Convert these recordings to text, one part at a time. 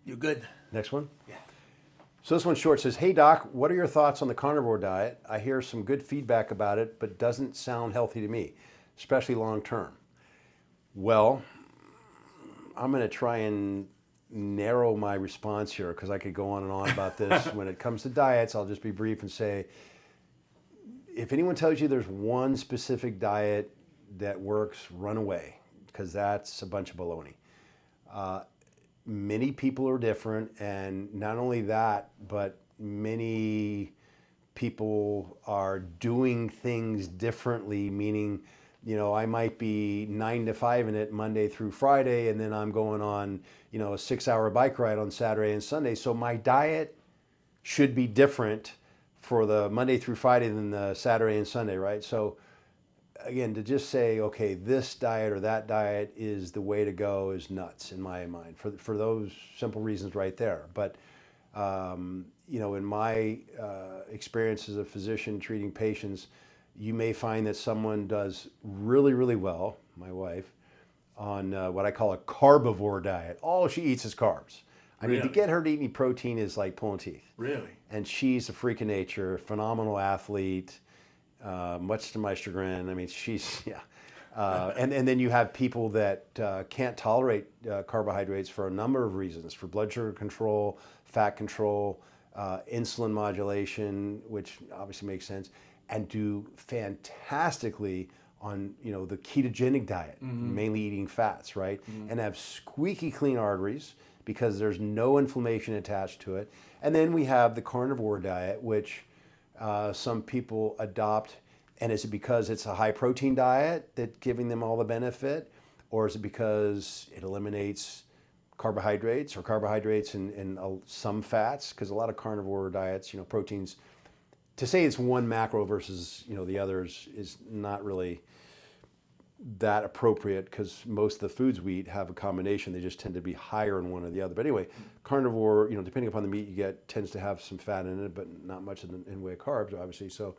You're good. Next one. Yeah. So this one's short. It says, "Hey doc, what are your thoughts on the carnivore diet? I hear some good feedback about it, but doesn't sound healthy to me, especially long term." Well, I'm going to try and narrow my response here because I could go on and on about this. When it comes to diets, I'll just be brief and say, if anyone tells you there's one specific diet that works, run away, because that's a bunch of baloney. Many people are different, and not only that, but many people are doing things differently, meaning, I might be 9 to 5 in it Monday through Friday, and then I'm going on, a 6-hour bike ride on Saturday and Sunday. So my diet should be different for the Monday through Friday than the Saturday and Sunday, right? So again, to just say, okay, this diet or that diet is the way to go is nuts in my mind for those simple reasons right there. But, in my experience as a physician treating patients, you may find that someone does really, really well, my wife, on what I call a carbivore diet. All she eats is carbs. I mean, to Really? get her to eat any protein is like pulling teeth. Really? And she's a freak of nature, phenomenal athlete, much to my chagrin. I mean, she's, yeah. And then you have people that can't tolerate carbohydrates for a number of reasons, for blood sugar control, fat control, insulin modulation, which obviously makes sense, and do fantastically on, the ketogenic diet, mainly eating fats, right? And have squeaky clean arteries because there's no inflammation attached to it. And then we have the carnivore diet, which some people adopt. And is it because it's a high protein diet that's giving them all the benefit? Or is it because it eliminates carbohydrates and some fats? Because a lot of carnivore diets, proteins, to say it's one macro versus, the others is not really that appropriate, because most of the foods we eat have a combination. They just tend to be higher in one or the other. But anyway, carnivore, depending upon the meat you get, tends to have some fat in it, but not much in way of carbs, obviously. So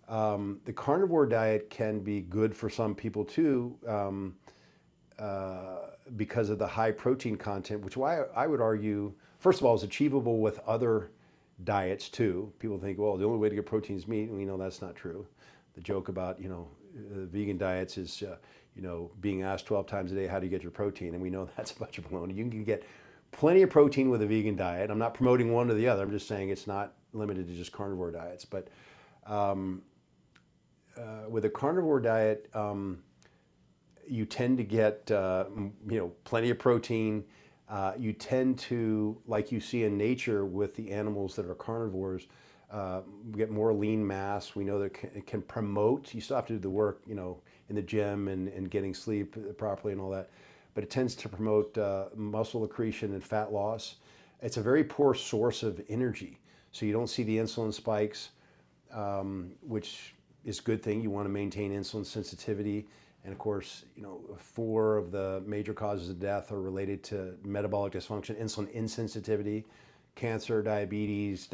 the carnivore diet can be good for some people too, because of the high protein content, which I would argue, first of all, is achievable with other diets too. People think, well, the only way to get protein is meat, and we know that's not true. The joke about, vegan diets is, being asked 12 times a day, how do you get your protein? And we know that's a bunch of baloney. You can get plenty of protein with a vegan diet. I'm not promoting one or the other. I'm just saying it's not limited to just carnivore diets. But with a carnivore diet, you tend to get, plenty of protein. You tend to, like you see in nature with the animals that are carnivores, get more lean mass. We know that it can promote, you still have to do the work, in the gym and getting sleep properly and all that, but it tends to promote muscle accretion and fat loss. It's a very poor source of energy. So you don't see the insulin spikes, which is a good thing. You want to maintain insulin sensitivity. And of course, 4 of the major causes of death are related to metabolic dysfunction: insulin insensitivity, cancer, diabetes,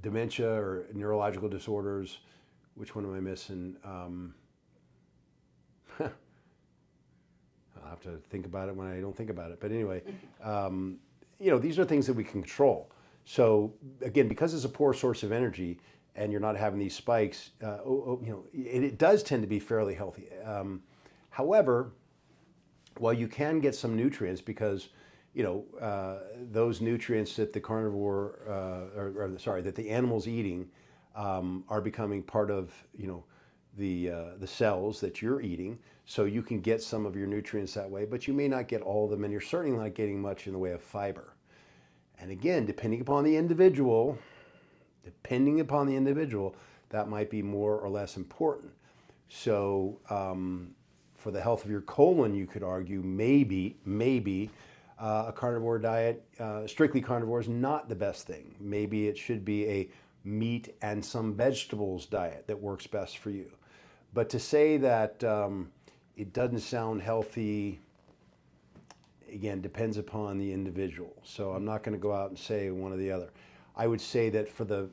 dementia or neurological disorders. Which one am I missing? I'll have to think about it when I don't think about it. But anyway, these are things that we can control. So again, because it's a poor source of energy and you're not having these spikes, it does tend to be fairly healthy. However, while you can get some nutrients, because those nutrients that the carnivore, that the animal's eating, are becoming part of the cells that you're eating. So you can get some of your nutrients that way, but you may not get all of them, and you're certainly not getting much in the way of fiber. And again, depending upon the individual, that might be more or less important. So for the health of your colon, you could argue maybe a carnivore diet, strictly carnivore, is not the best thing. Maybe it should be a meat and some vegetables diet that works best for you. But to say that it doesn't sound healthy, again, depends upon the individual. So I'm not going to go out and say one or the other. I would say that for the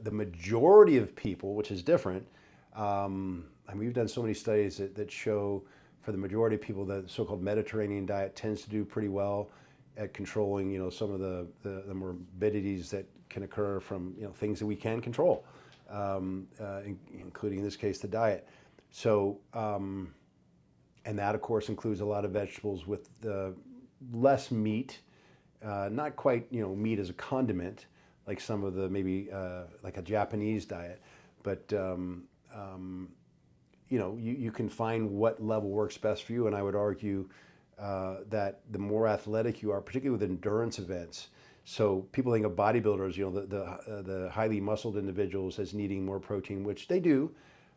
majority of people, which is different, we've done so many studies that show for the majority of people, the so-called Mediterranean diet tends to do pretty well at controlling, some of the morbidities that can occur from, things that we can control, including in this case the diet. So, and that of course includes a lot of vegetables with less meat, not quite, meat as a condiment, like some of the maybe like a Japanese diet, but you can find what level works best for you. And I would argue that the more athletic you are, particularly with endurance events. So people think of bodybuilders, the highly muscled individuals as needing more protein, which they do,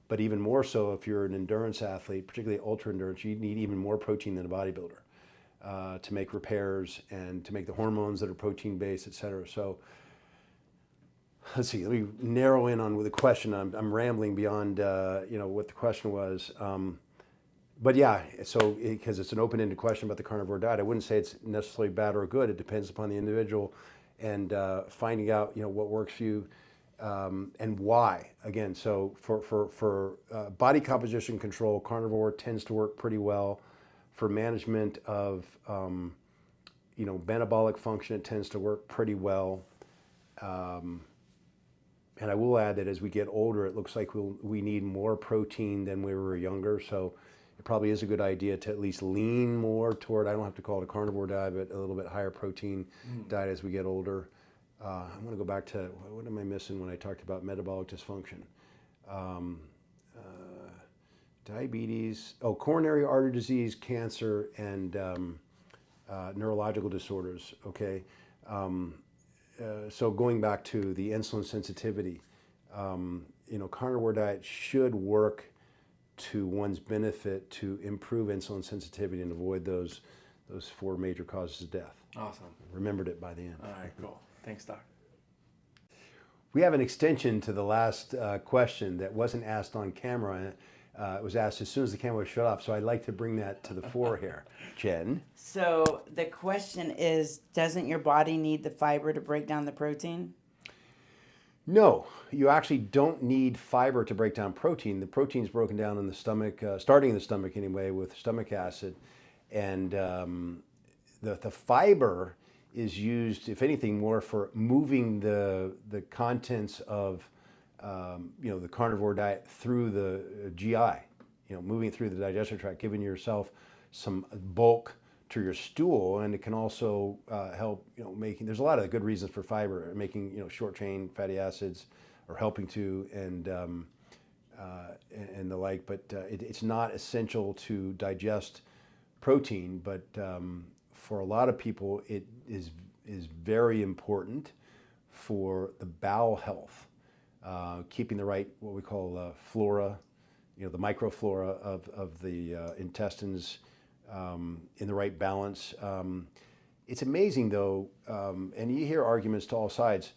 but even more so if you're an endurance athlete, particularly ultra endurance, you need even more protein than a bodybuilder to make repairs and to make the hormones that are protein based, et cetera. So let's see, let me narrow in on with the question. I'm rambling beyond what the question was. But yeah, so because it's an open-ended question about the carnivore diet, I wouldn't say it's necessarily bad or good. It depends upon the individual and finding out what works for you and why. Again, so for body composition control, carnivore tends to work pretty well. For management of metabolic function, it tends to work pretty well. And I will add that as we get older, it looks like we need more protein than we were younger. So it probably is a good idea to at least lean more toward, I don't have to call it a carnivore diet, but a little bit higher protein diet as we get older. I'm going to go back to, what am I missing when I talked about metabolic dysfunction? Diabetes, coronary artery disease, cancer, and neurological disorders, okay? So going back to the insulin sensitivity, carnivore diet should work to one's benefit to improve insulin sensitivity and avoid those 4 major causes of death. Awesome. Remembered it by the end. All right, cool. Thanks, Doc. We have an extension to the last question that wasn't asked on camera. It was asked as soon as the camera was shut off, so I'd like to bring that to the fore here. Jen? So the question is, doesn't your body need the fiber to break down the protein? No, you actually don't need fiber to break down protein. The protein's broken down in the stomach, starting in the stomach anyway, with stomach acid. And the fiber is used, if anything, more for moving the contents of the carnivore diet through the GI, moving through the digestive tract, giving yourself some bulk to your stool, and it can also help, there's a lot of good reasons for fiber, making, short chain fatty acids, or helping to, and the like, but it's not essential to digest protein, but for a lot of people, it is very important for the bowel health. Keeping the right, what we call flora, the microflora of the intestines in the right balance. It's amazing though, and you hear arguments to all sides,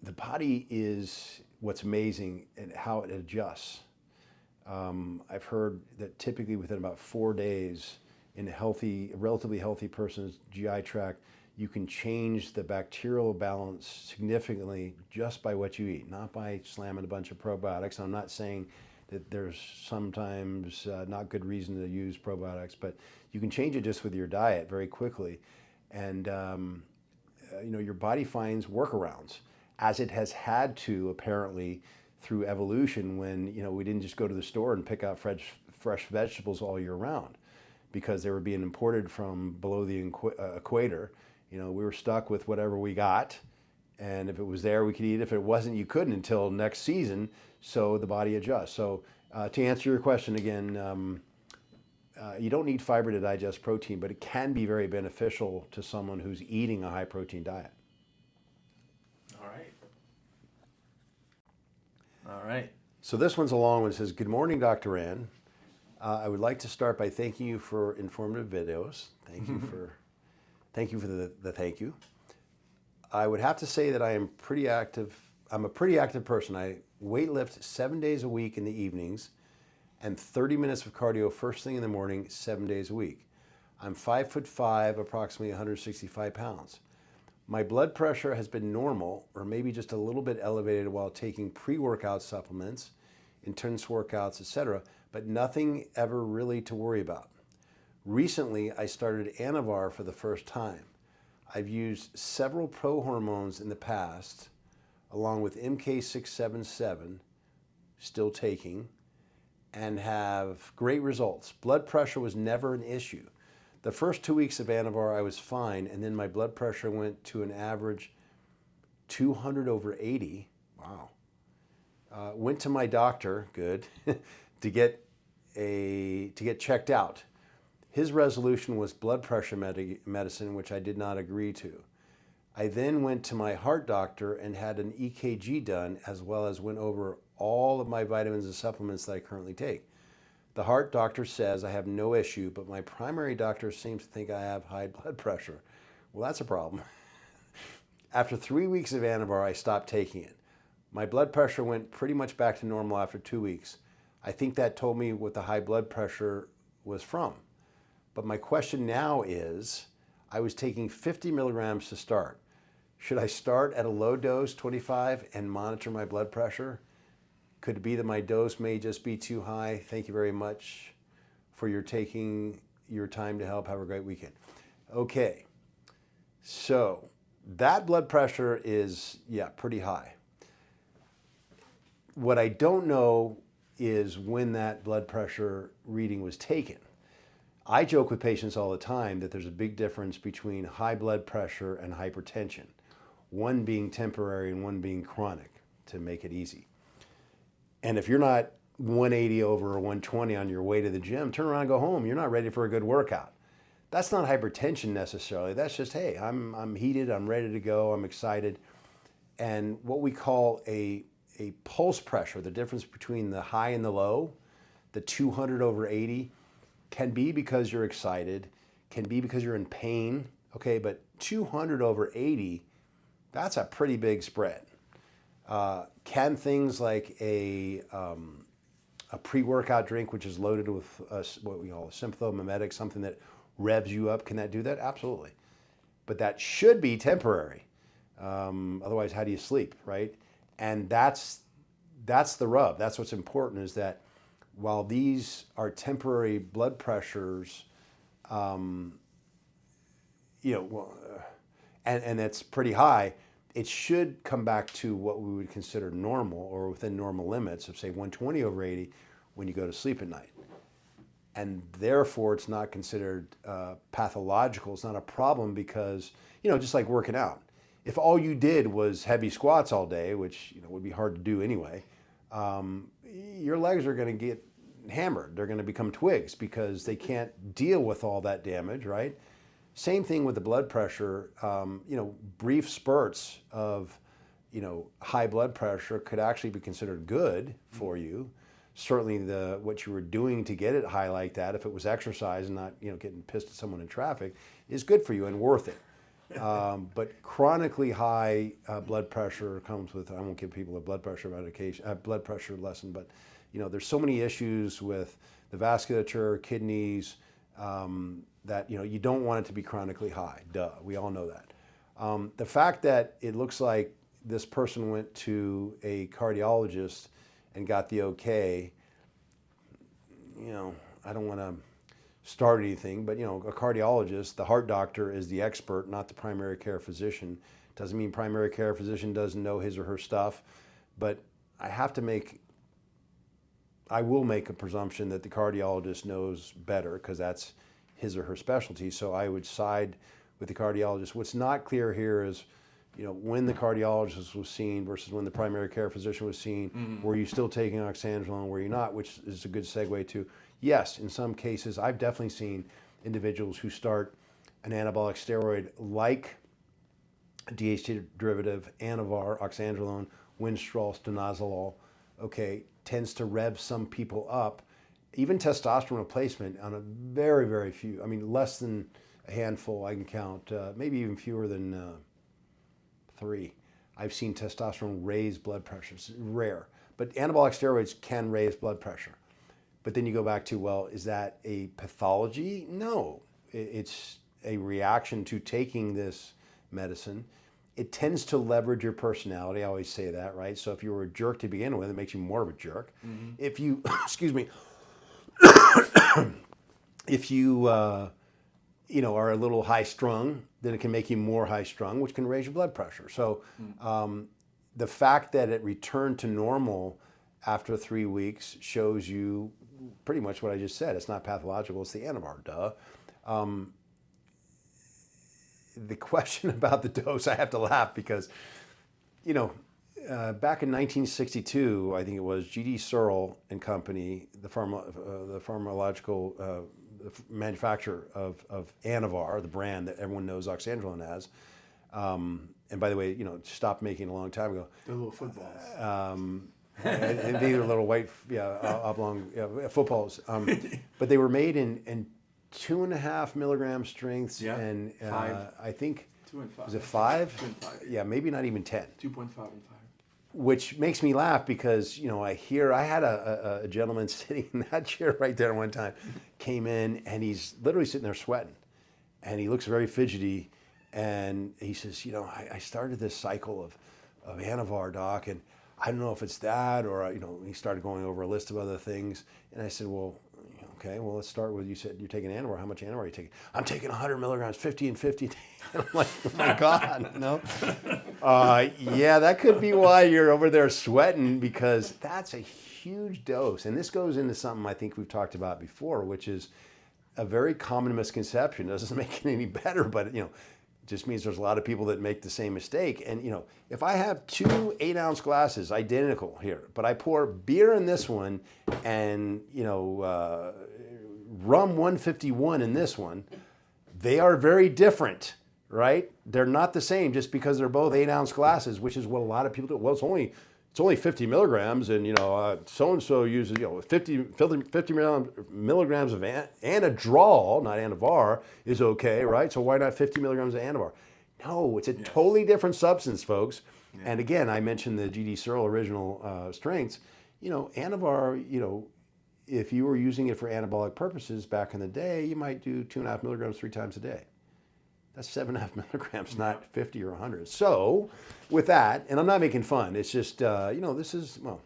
the body is what's amazing and how it adjusts. I've heard that typically within about 4 days in a relatively healthy person's GI tract, you can change the bacterial balance significantly just by what you eat, not by slamming a bunch of probiotics. I'm not saying that there's sometimes not good reason to use probiotics, but you can change it just with your diet very quickly. And your body finds workarounds, as it has had to apparently through evolution when we didn't just go to the store and pick out fresh vegetables all year round because they were being imported from below the equator. We were stuck with whatever we got, and if it was there, we could eat it. If it wasn't, you couldn't until next season, so the body adjusts. So to answer your question again, you don't need fiber to digest protein, but it can be very beneficial to someone who's eating a high-protein diet. All right. So this one's a long one. It says, "Good morning, Dr. Ann. I would like to start by thanking you for informative videos." Thank you for the thank you. I would have to say that I am pretty active. I'm a pretty active person. I weightlift 7 days a week in the evenings and 30 minutes of cardio first thing in the morning, 7 days a week. I'm 5'5", approximately 165 pounds. My blood pressure has been normal or maybe just a little bit elevated while taking pre-workout supplements, intense workouts, etc., but nothing ever really to worry about. Recently, I started Anavar for the first time. I've used several pro-hormones in the past, along with MK677, still taking, and have great results. Blood pressure was never an issue. The first 2 weeks of Anavar, I was fine, and then my blood pressure went to an average 200 over 80. Wow. Went to my doctor, good, to get checked out. His resolution was blood pressure medicine, which I did not agree to. I then went to my heart doctor and had an EKG done, as well as went over all of my vitamins and supplements that I currently take. The heart doctor says I have no issue, but my primary doctor seems to think I have high blood pressure. Well, that's a problem. After 3 weeks of Anavar, I stopped taking it. My blood pressure went pretty much back to normal after 2 weeks. I think that told me what the high blood pressure was from. But my question now is, I was taking 50 milligrams to start. Should I start at a low dose, 25, and monitor my blood pressure? Could it be that my dose may just be too high? Thank you very much for your taking your time to help. Have a great weekend. Okay, so that blood pressure is, pretty high. What I don't know is when that blood pressure reading was taken. I joke with patients all the time that there's a big difference between high blood pressure and hypertension, one being temporary and one being chronic, to make it easy. And if you're not 180 over or 120 on your way to the gym, turn around and go home. You're not ready for a good workout. That's not hypertension necessarily. That's just, hey, I'm heated, I'm ready to go, I'm excited. And what we call a pulse pressure, the difference between the high and the low, the 200 over 80, can be because you're excited, can be because you're in pain, okay, but 200 over 80, that's a pretty big spread. Can things like a pre-workout drink, which is loaded with what we call a sympathomimetic, something that revs you up, can that do that? Absolutely. But that should be temporary. Otherwise, how do you sleep, right? And that's the rub. That's what's important, is that while these are temporary blood pressures, and it's pretty high, it should come back to what we would consider normal or within normal limits of, say, 120 over 80 when you go to sleep at night. And therefore, it's not considered pathological. It's not a problem because, just like working out. If all you did was heavy squats all day, which would be hard to do anyway, your legs are going to get hammered. They're going to become twigs because they can't deal with all that damage, right? Same thing with the blood pressure. Brief spurts of, high blood pressure could actually be considered good for you. Certainly what you were doing to get it high like that, if it was exercise and not, getting pissed at someone in traffic, is good for you and worth it. But chronically high blood pressure comes with, I won't give people a blood pressure lesson, but there's so many issues with the vasculature, kidneys, that you don't want it to be chronically high. Duh, we all know that. The fact that it looks like this person went to a cardiologist and got the okay, I don't want to start anything, but a cardiologist, the heart doctor, is the expert, not the primary care physician. Doesn't mean primary care physician doesn't know his or her stuff, but I will make a presumption that the cardiologist knows better because that's his or her specialty. So I would side with the cardiologist. What's not clear here is, when the cardiologist was seen versus when the primary care physician was seen. Mm-hmm. Were you still taking oxandrolone? Were you not? Which is a good segue to, yes, in some cases, I've definitely seen individuals who start an anabolic steroid like a DHT derivative, Anavar, oxandrolone, Winstrol, stanozolol, tends to rev some people up. Even testosterone replacement on a very, very few, less than a handful I can count, maybe even fewer than 3. I've seen testosterone raise blood pressure. It's rare. But anabolic steroids can raise blood pressure. But then you go back to, well, is that a pathology? No. It's a reaction to taking this medicine. It tends to leverage your personality. I always say that, right? So if you were a jerk to begin with, it makes you more of a jerk. Mm-hmm. If you, excuse me, if you are a little high strung, then it can make you more high strung, which can raise your blood pressure. So the fact that it returned to normal after 3 weeks shows you pretty much what I just said. It's not pathological, it's the Anavar, duh. The question about the dose, I have to laugh because, back in 1962, I think it was G.D. Searle and Company, the pharmacological manufacturer of Anavar, the brand that everyone knows oxandrolone as. And by the way, stopped making a long time ago. The little footballs. And these are little white, oblong footballs. But they were made in 2.5 milligram strengths, and 5. I think 2 and 5. was it 5? 2 and 5. Yeah, maybe not even 10. 2.5 and 5. Which makes me laugh because I had a gentleman sitting in that chair right there one time, came in and he's literally sitting there sweating, and he looks very fidgety, and he says, I started this cycle of Anavar, doc, and I don't know if it's that or he started going over a list of other things, and I said, well, okay, well, let's start with, you said you're taking Anavar. How much Anavar are you taking? I'm taking 100 milligrams, 50 and 50. And I'm like, oh my God, no. Yeah, that could be why you're over there sweating, because that's a huge dose. And this goes into something I think we've talked about before, which is a very common misconception. It doesn't make it any better, but just means there's a lot of people that make the same mistake. And if I have 2 8-ounce glasses identical here, but I pour beer in this one and rum 151 in this one, they are very different, right? They're not the same just because they're both 8-ounce glasses, which is what a lot of people do. Well, it's only 50 milligrams, and so and so uses 50 milligrams of Anadrol, not Anavar, is okay, right? So why not 50 milligrams of Anavar? No, it's a totally different substance, folks. Yeah. And again, I mentioned the G.D. Searle original strengths. Anavar, if you were using it for anabolic purposes back in the day, you might do 2.5 milligrams 3 times a day. That's 7.5 milligrams, not 50 or 100. So with that, and I'm not making fun, it's just, this is, well,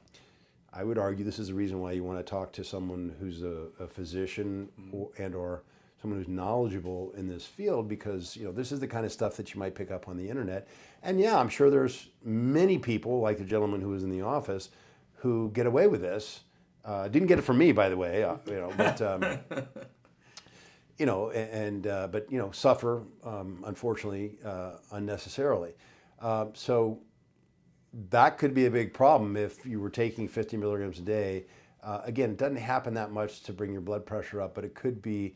I would argue this is the reason why you want to talk to someone who's a physician or someone who's knowledgeable in this field, because, this is the kind of stuff that you might pick up on the internet. And yeah, I'm sure there's many people, like the gentleman who was in the office, who get away with this. Didn't get it from me, by the way, but suffer, unfortunately, unnecessarily. So that could be a big problem if you were taking 50 milligrams a day. Again, it doesn't happen that much to bring your blood pressure up, but it could be,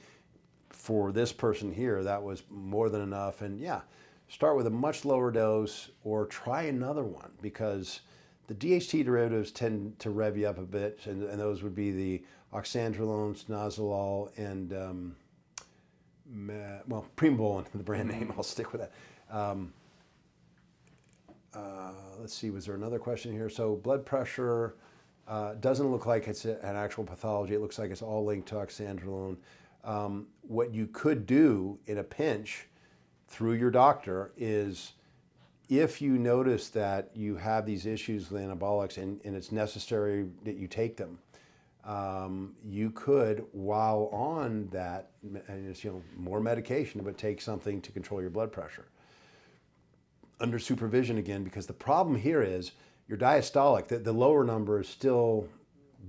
for this person here, that was more than enough. And yeah, start with a much lower dose or try another one, because the DHT derivatives tend to rev you up a bit, and those would be the oxandrolone, stanozolol, and Primobolan, the brand name. I'll stick with that. Let's see, was there another question here? So blood pressure doesn't look like it's an actual pathology. It looks like it's all linked to oxandrolone. What you could do in a pinch through your doctor is, if you notice that you have these issues with anabolics and it's necessary that you take them, you could, while on that, and it's more medication, but take something to control your blood pressure under supervision again, because the problem here is your diastolic, the lower number is still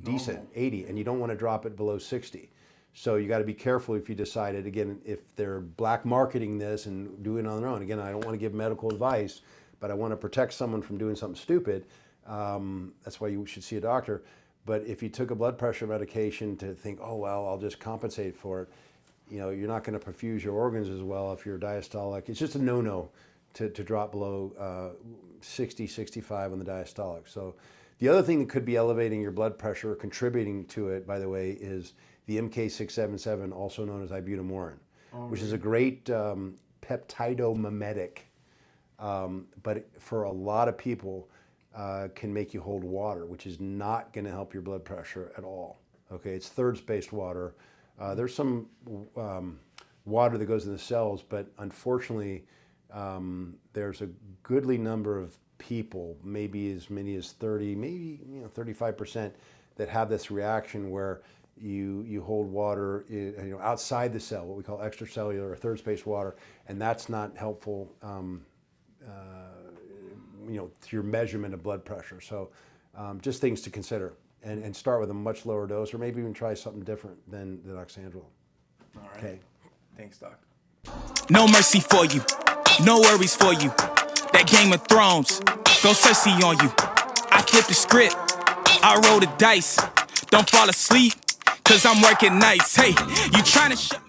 decent, 80, and you don't want to drop it below 60. So you got to be careful if you decided, again, if they're black marketing this and doing it on their own. Again, I don't want to give medical advice, but I want to protect someone from doing something stupid. That's why you should see a doctor. But if you took a blood pressure medication to think, oh, well, I'll just compensate for it, you're not going to perfuse your organs as well if you're diastolic. It's just a no-no to drop below 60, 65 on the diastolic. So the other thing that could be elevating your blood pressure, contributing to it, by the way, is the MK677, also known as ibutamorin, which is a great peptidomimetic, but for a lot of people can make you hold water, which is not going to help your blood pressure at all. Okay, it's third-spaced water. There's some water that goes in the cells, but unfortunately, there's a goodly number of people, maybe as many as 30, maybe 35%, that have this reaction where you hold water outside the cell, what we call extracellular or third space water, and that's not helpful to your measurement of blood pressure. So just things to consider, and start with a much lower dose, or maybe even try something different than oxandrolone. All right. Okay. Thanks, Doc. No mercy for you, no worries for you. That Game of Thrones, go Cersei on you. I flipped the script, I roll the dice. Don't fall asleep, cause I'm working nights. Hey, you trying to shut